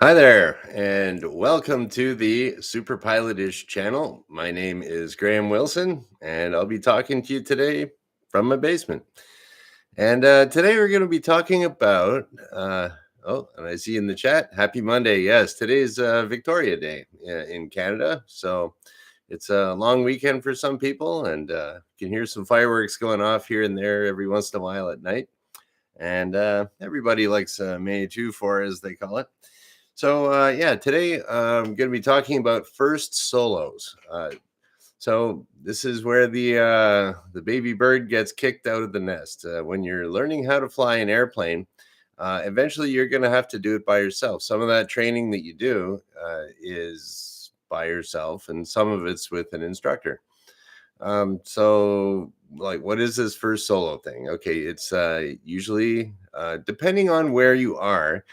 Hi there, and welcome to the superpilotish channel. My name is Graham Wilson, and I'll be talking to you today from my basement. And today we're going to be talking about, and I see in the chat, happy Monday. Yes, today's Victoria Day in Canada. So it's a long weekend for some people, and you can hear some fireworks going off here and there every once in a while at night. And everybody likes May 2 4, as they call it. So yeah, today I'm going to be talking about first solos. So this is where the baby bird gets kicked out of the nest. When you're learning how to fly an airplane, eventually you're going to have to do it by yourself. Some of that training that you do is by yourself, and some of it's with an instructor. So like, what is this first solo thing? Okay, it's usually depending on where you are,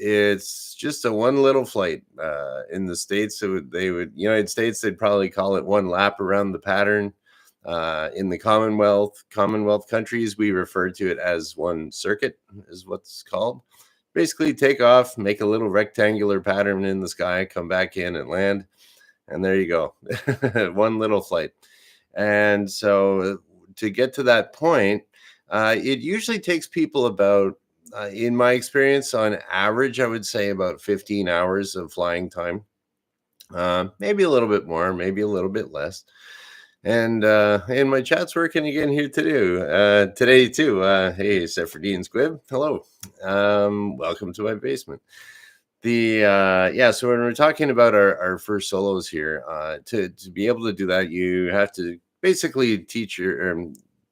it's just a one little flight. In the States, they would United States, they'd probably call it one lap around the pattern. In the Commonwealth countries, we refer to it as one circuit, is what's called. Basically, take off, make a little rectangular pattern in the sky, come back in and land, and there you go. One little flight. And so to get to that point, it usually takes people about, in my experience, on average, I would say about 15 hours of flying time. Maybe a little bit more, maybe a little bit less. And my chat's working again here today too. Hey, Sephardine Squib, hello. Welcome to my basement. So when we're talking about our first solos here, to be able to do that, you have to basically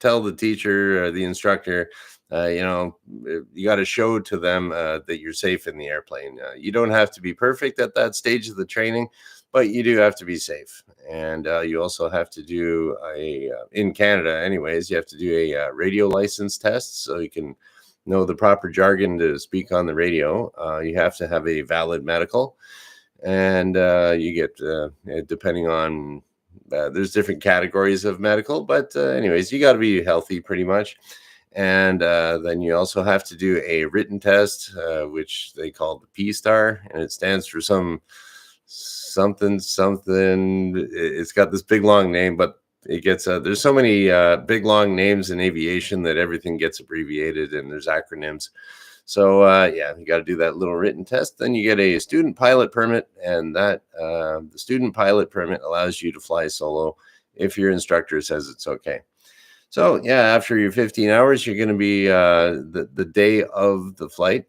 tell the teacher or the instructor, you got to show to them that you're safe in the airplane. You don't have to be perfect at that stage of the training, but you do have to be safe. And you also have to do in Canada anyways, you have to do a radio license test so you can know the proper jargon to speak on the radio. You have to have a valid medical, and you get depending on there's different categories of medical, but anyways, you got to be healthy pretty much. And then you also have to do a written test, which they call the P star, and it stands for something. It's got this big long name, but it gets there's so many big long names in aviation that everything gets abbreviated, and there's acronyms. So yeah, you got to do that little written test. Then you get a student pilot permit, and that the student pilot permit allows you to fly solo if your instructor says it's okay. So yeah, after your 15 hours, you're going to be the day of the flight.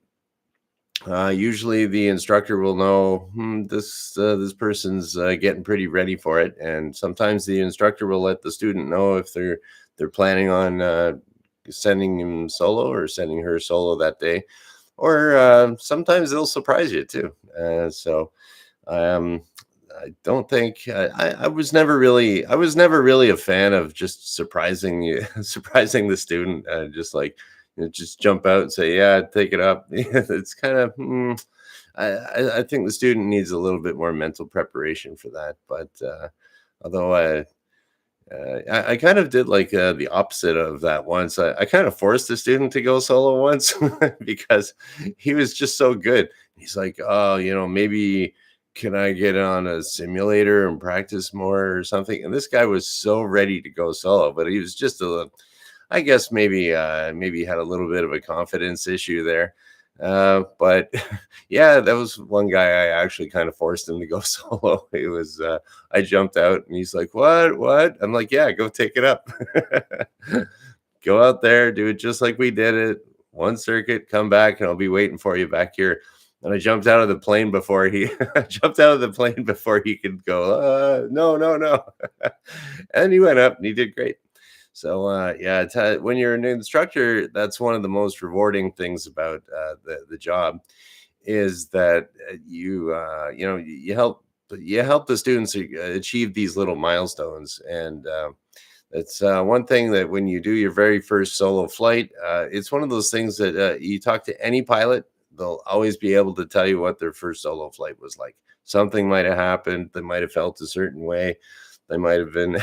Usually, the instructor will know this person's getting pretty ready for it, and sometimes the instructor will let the student know if they're planning on sending him solo or sending her solo that day, or sometimes they'll surprise you too. So I don't think I was never really a fan of just surprising you, surprising the student, just like just jump out and say, yeah, take it up. It's kind of, I think the student needs a little bit more mental preparation for that. But although I kind of did like the opposite of that once. I kind of forced the student to go solo once because he was just so good. He's like, oh, maybe can I get on a simulator and practice more or something? And this guy was so ready to go solo, but he was just I guess maybe he had a little bit of a confidence issue there. But yeah, that was one guy I actually kind of forced him to go solo. It was I jumped out and he's like, What? I'm like, yeah, go take it up. Go out there, do it just like we did it. One circuit, come back, and I'll be waiting for you back here. And I jumped out of the plane before he jumped out of the plane before he could go, no, no, no. And he went up and he did great. So yeah, when you're an instructor, that's one of the most rewarding things about the job is that you help the students achieve these little milestones. And it's one thing that when you do your very first solo flight, it's one of those things that you talk to any pilot, they'll always be able to tell you what their first solo flight was like. Something might have happened. They might have felt a certain way. They might have been,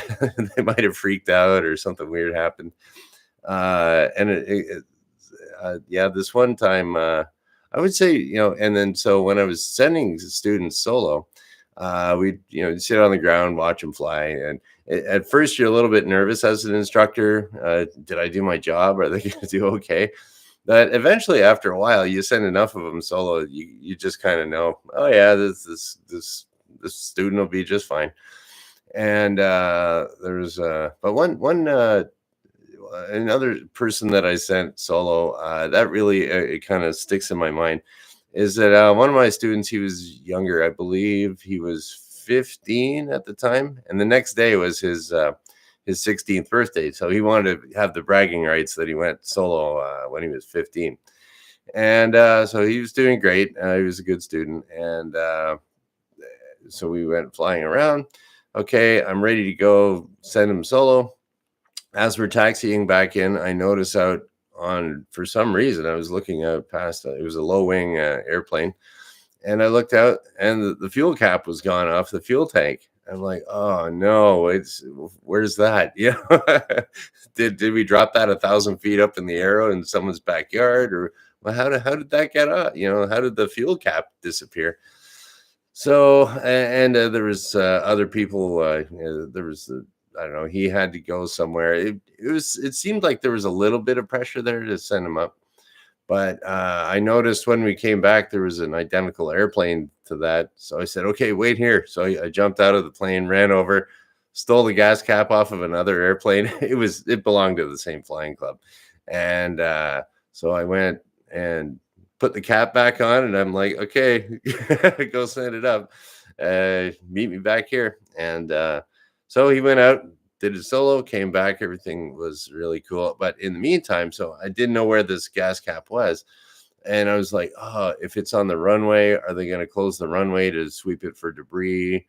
they might have freaked out or something weird happened. And yeah, this one time, I would say, and then so when I was sending students solo, we'd, sit on the ground, watch them fly. And at first, you're a little bit nervous as an instructor. Did I do my job? Are they going to do okay? But eventually, after a while, you send enough of them solo, you just kind of know, oh yeah, this student will be just fine. And there's but one another person that I sent solo, that really it kind of sticks in my mind, is that one of my students, he was younger, I believe he was 15 at the time, and the next day was his 16th birthday, so he wanted to have the bragging rights that he went solo when he was 15. And so he was doing great. He was a good student, and so we went flying around. Okay, I'm ready to go send him solo. As we're taxiing back in, I notice out on, for some reason, I was looking out past, it was a low wing airplane. And I looked out and the fuel cap was gone off the fuel tank. I'm like, oh no, where's that? Did we drop that 1,000 feet up in the air in someone's backyard? Or well, how did that get up? How did the fuel cap disappear? So, and there was other people, there was I don't know, he had to go somewhere. It seemed like there was a little bit of pressure there to send him up. But I noticed when we came back, there was an identical airplane to that. So I said, okay, wait here. So I jumped out of the plane, ran over, stole the gas cap off of another airplane. It belonged to the same flying club. And so I went and put the cap back on, and I'm like, okay, go send it up. Meet me back here. And so he went out, did a solo, came back. Everything was really cool. But in the meantime, so I didn't know where this gas cap was. And I was like, oh, if it's on the runway, are they going to close the runway to sweep it for debris?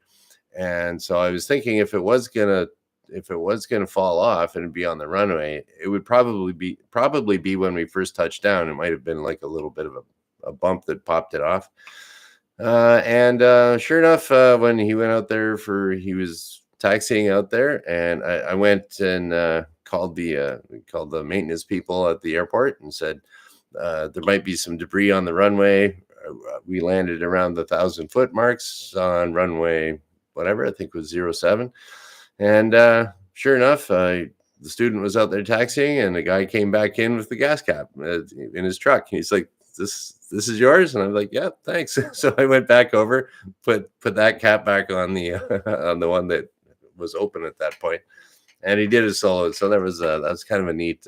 And so I was thinking if it was going to fall off and be on the runway, it would probably be when we first touched down. It might have been like a little bit of a bump that popped it off. And sure enough, when he went out there he was taxiing out there, and I went and called the maintenance people at the airport and said there might be some debris on the runway. We landed around the 1,000-foot marks on runway whatever, I think it was 07. And sure enough, the student was out there taxiing, and the guy came back in with the gas cap in his truck. He's like, this is yours? And I'm like, yeah, thanks. So I went back over, put that cap back on the on the one that was open at that point, and he did a solo. So that was kind of a neat,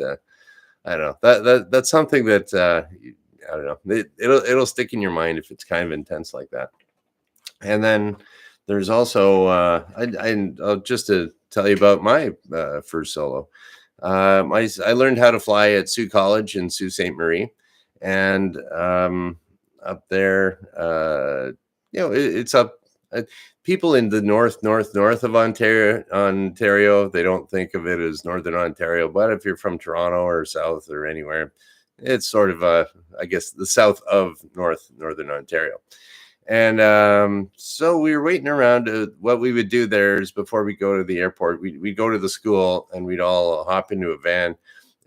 I don't know, that's something that I don't know, it'll stick in your mind if it's kind of intense like that. And then there's also I'll just to tell you about my first solo. I learned how to fly at Sault College in Sault Ste. Marie, and up there, it's up. People in the north of Ontario, they don't think of it as Northern Ontario. But if you're from Toronto or south or anywhere, it's sort of I guess the south of Northern Ontario. And so we were waiting around. What we would do there is before we go to the airport, we'd go to the school and we'd all hop into a van,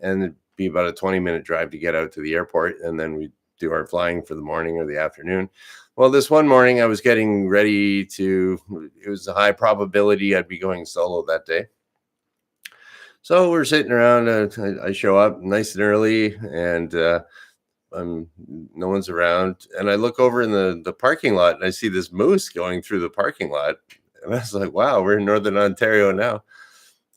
and it'd be about a 20-minute drive to get out to the airport. And then we'd do our flying for the morning or the afternoon. Well, this one morning I was getting ready it was a high probability I'd be going solo that day. So we're sitting around, I show up nice and early, and no one's around, and I look over in the parking lot, and I see this moose going through the parking lot, and I was like, wow, we're in Northern Ontario now.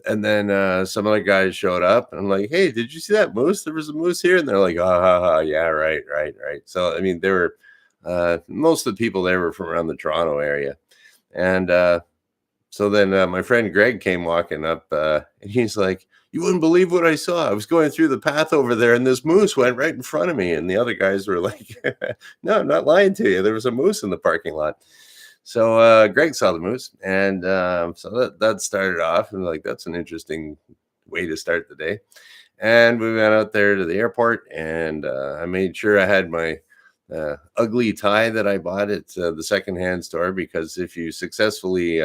And then some other guys showed up, and I'm like, hey, did you see that moose? There was a moose here. And they're like, oh, yeah, right. So I mean, they were most of the people there were from around the Toronto area. And so then my friend Greg came walking up, and he's like, you wouldn't believe what I saw. I was going through the path over there, and this moose went right in front of me. And the other guys were like, no, I'm not lying to you. There was a moose in the parking lot. So Greg saw the moose, and so that started off, and like, that's an interesting way to start the day. And we went out there to the airport, and I made sure I had my ugly tie that I bought at the secondhand store, because if you successfully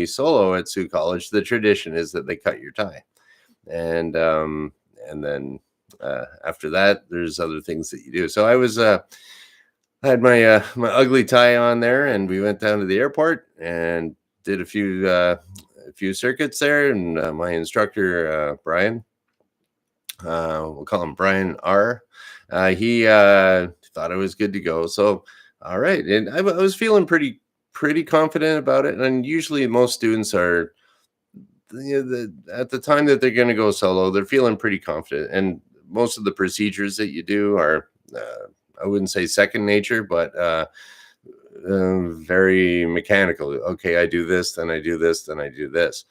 solo at Sault College, the tradition is that they cut your tie, and then after that, there's other things that you do. So I had my ugly tie on there, and we went down to the airport and did a few circuits there. And my instructor, Brian, we'll call him Brian R. He thought I was good to go. So all right, and I was feeling pretty confident about it. And usually, most students are, at the time that they're going to go solo, they're feeling pretty confident. And most of the procedures that you do are, I wouldn't say second nature, but very mechanical. Okay, I do this, then I do this, then I do this.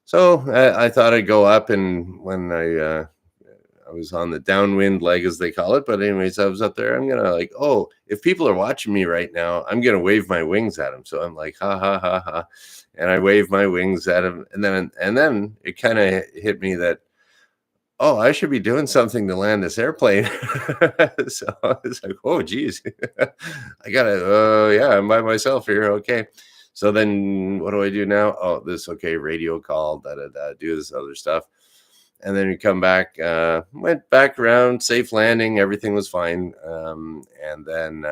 So I thought I'd go up, and when I was on the downwind leg, as they call it. But anyways, I was up there. I'm gonna like, oh, if people are watching me right now, I'm gonna wave my wings at them. So I'm like, ha ha ha ha, and I wave my wings at them, and then it kind of hit me that, oh, I should be doing something to land this airplane. So I was like, oh, geez, I gotta, yeah, I'm by myself here. Okay. So then what do I do now? Oh, okay, radio call, do this other stuff. And then we come back, went back around, safe landing, everything was fine. And then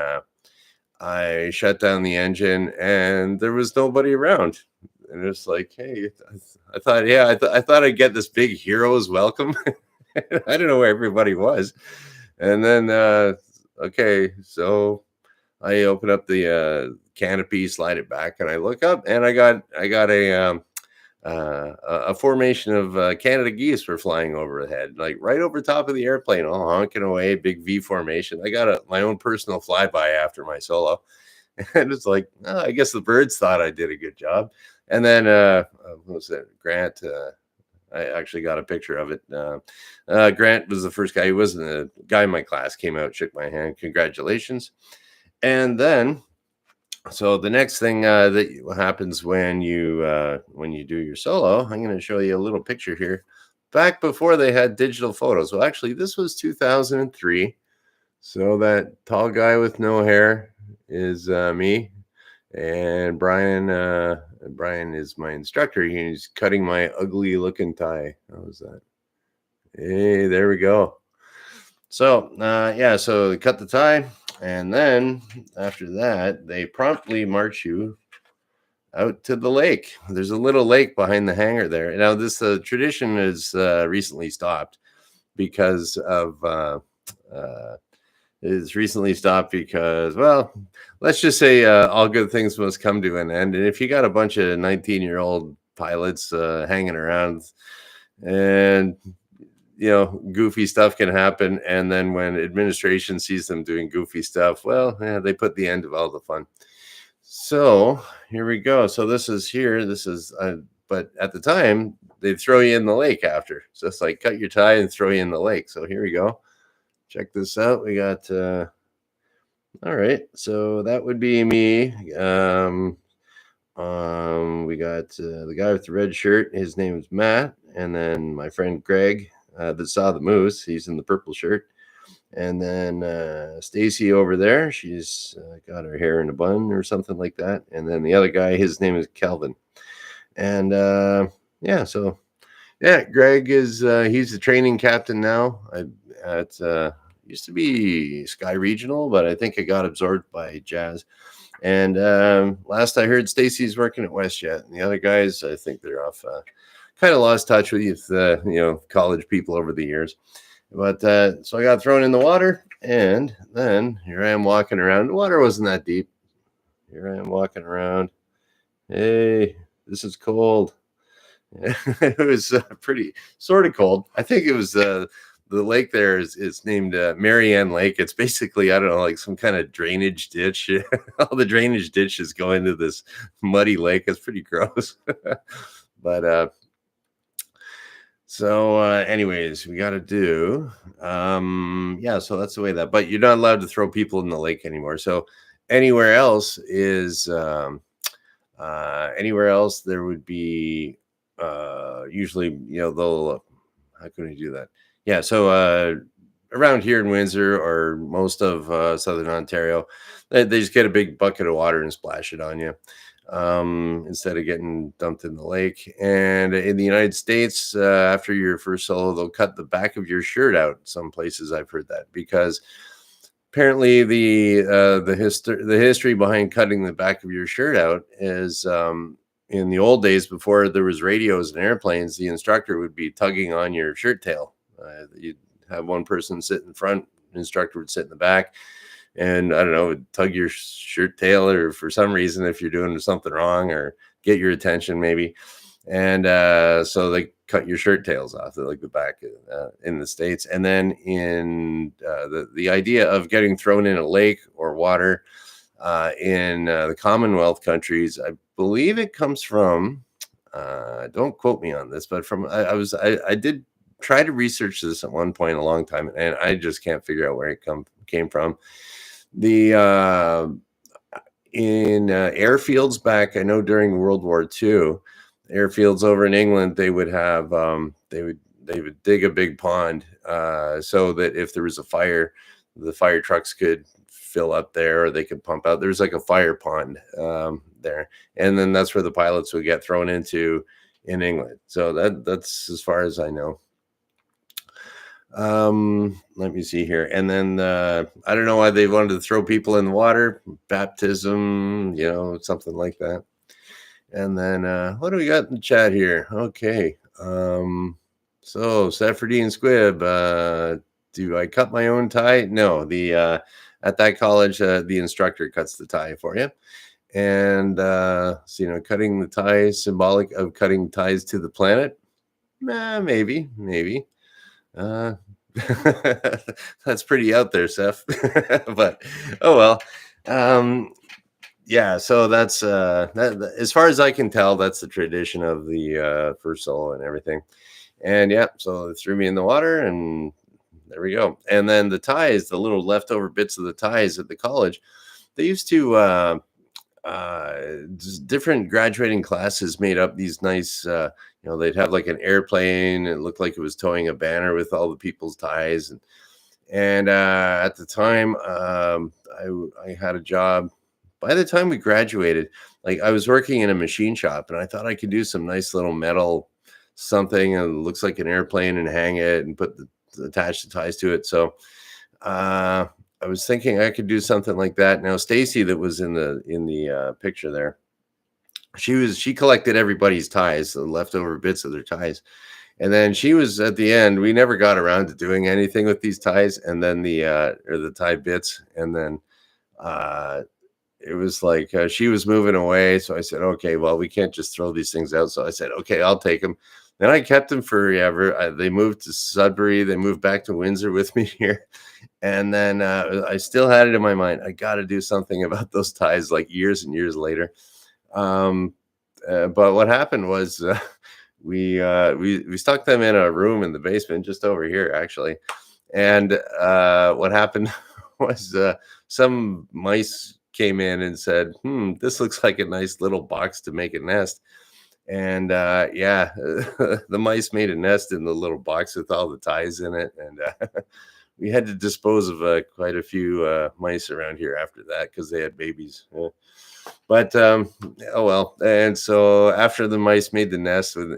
I shut down the engine, and there was nobody around. And it's like, hey, I thought, yeah, I thought I'd get this big hero's welcome. I don't know where everybody was. And then, okay, so I open up the canopy, slide it back, and I look up, and I got a formation of Canada geese were flying overhead, like right over top of the airplane, all honking away, big V formation. I got my own personal flyby after my solo. And it's like, oh, I guess the birds thought I did a good job. And then, what was it? Grant, I actually got a picture of it. Grant was the first guy. He wasn't a guy in my class, came out, shook my hand. Congratulations. And then, so the next thing that happens when you do your solo, I'm going to show you a little picture here. Back before they had digital photos. Well, actually, this was 2003. So that tall guy with no hair is me, and Brian is my instructor. He's cutting my ugly looking tie. How was that? Hey, there we go. So yeah, so they cut the tie, and then after that, they promptly march you out to the lake. There's a little lake behind the hangar there. Now, this tradition is recently stopped because of well, let's just say all good things must come to an end. And if you got a bunch of 19-year-old pilots hanging around, and goofy stuff can happen, and then when administration sees them doing goofy stuff, well, yeah, they put the end of all the fun. So here we go. So this is, but at the time they'd throw you in the lake after. So it's like cut your tie and throw you in the lake. So here we go. Check this out. We got, all right. So that would be me. We got the guy with the red shirt. His name is Matt. And then my friend Greg that saw the moose. He's in the purple shirt. And then Stacy over there. She's got her hair in a bun or something like that. And then the other guy, his name is Kelvin. And yeah, so yeah, Greg is he's the training captain now. Used to be Sky Regional, but I think it got absorbed by Jazz. And last I heard, Stacy's working at WestJet, and the other guys, I think they're off. Kind of lost touch with college people over the years. But so I got thrown in the water, and then here I am walking around. The water wasn't that deep. Here I am walking around. Hey, this is cold. It was pretty sort of cold. I think it was the lake there is named Marianne Lake. It's basically, I don't know, like some kind of drainage ditch. All the drainage ditches go into this muddy lake. It's pretty gross. But so anyways, we got to do yeah, so that's the way that, but you're not allowed to throw people in the lake anymore. So anywhere else there would be usually, they'll how can we do that? Yeah, so around here in Windsor or most of southern Ontario, they just get a big bucket of water and splash it on you. instead of getting dumped in the lake. And in the United States, after your first solo, they'll cut the back of your shirt out. Some places I've heard that, because apparently the history behind cutting the back of your shirt out is, in the old days before there was radios and airplanes, the instructor would be tugging on your shirt tail. You'd have one person sit in front, the instructor would sit in the back, and I don't know, tug your shirt tail, or for some reason, if you're doing something wrong, or get your attention maybe. And so they cut your shirt tails off, like the back, in the States. And then in the idea of getting thrown in a lake or water, in the Commonwealth countries, I believe it comes from, don't quote me on this, but from I did try to research this at one point a long time, and I just can't figure out where it came from. The in airfields back, I know during World War II, airfields over in England, they would have, they would dig a big pond, so that if there was a fire, the fire trucks could fill up there, or they could pump out. There's like a fire pond, there, and then that's where the pilots would get thrown into in England. So that's as far as I know. Let me see here. And then I don't know why they wanted to throw people in the water, baptism, something like that. And then what do we got in the chat here? Okay. So Saffordine Squib, do I cut my own tie? No, the at that college, the instructor cuts the tie for you. And so cutting the tie, symbolic of cutting ties to the planet. Maybe. That's pretty out there, Seth. But oh well. Yeah, so that's that, as far as I can tell, that's the tradition of the first solo and everything. And yeah, so they threw me in the water, and there we go. And then the ties, the little leftover bits of the ties at the college, they used to just different graduating classes made up these nice, they'd have like an airplane. It looked like it was towing a banner with all the people's ties. And at the time, I had a job. By the time we graduated, like, I was working in a machine shop, and I thought I could do some nice little metal something, and it looks like an airplane, and hang it and attach the ties to it. So I was thinking I could do something like that. Now, Stacy, that was in the picture there, she collected everybody's ties, the leftover bits of their ties. And then she was at the end. We never got around to doing anything with these ties, and then the tie bits. And then it was like she was moving away. So I said, okay, well, we can't just throw these things out. So I said, okay, I'll take them. Then I kept them forever. They moved to Sudbury. They moved back to Windsor with me here. And then I still had it in my mind, I got to do something about those ties, like years and years later. But what happened was we stuck them in a room in the basement just over here, actually. And what happened was some mice came in and said, this looks like a nice little box to make a nest. And yeah, the mice made a nest in the little box with all the ties in it. And we had to dispose of quite a few mice around here after that, because they had babies. But oh well. And so after the mice made the nest in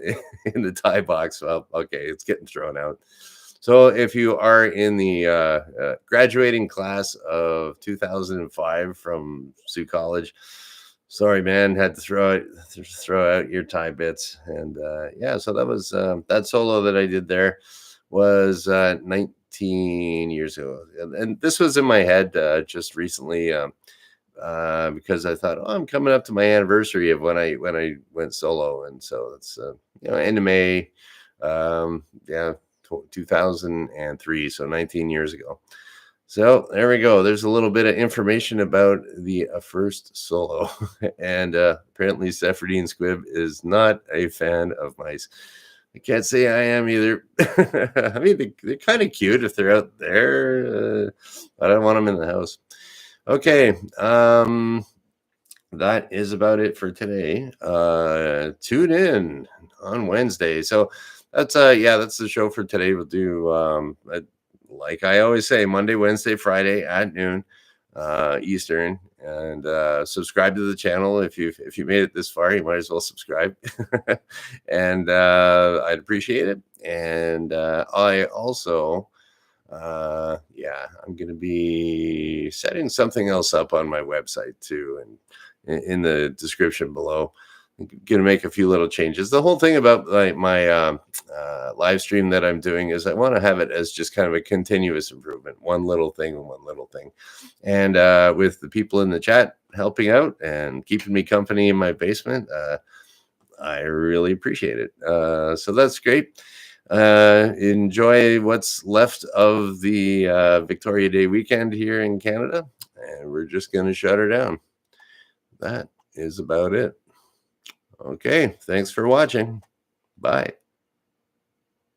the tie box, well, okay, it's getting thrown out. So if you are in the graduating class of 2005 from Sioux College, sorry, man, had to throw out your tie bits. And yeah, so that was that solo that I did there was 19 years ago. And this was in my head just recently, because I thought, I'm coming up to my anniversary of when I went solo. And so it's end of May, yeah, 2003, so 19 years ago. So there we go. There's a little bit of information about the first solo. And apparently Saffordine Squib is not a fan of mice. I can't say I am either. I mean, they're kind of cute if they're out there. I don't want them in the house. Okay. That is about it for today. Tune in on Wednesday. So that's that's the show for today. We'll do like I always say, Monday, Wednesday, Friday at noon. Eastern, and subscribe to the channel. If you made it this far, you might as well subscribe. And I'd appreciate it. And I also yeah, I'm going to be setting something else up on my website too, and in the description below. I'm going to make a few little changes. The whole thing about like my live stream that I'm doing is I want to have it as just kind of a continuous improvement, one little thing and one little thing. And with the people in the chat helping out and keeping me company in my basement, I really appreciate it. So that's great. Enjoy what's left of the Victoria Day weekend here in Canada, and we're just going to shut her down. That is about it. Okay, thanks for watching. Bye.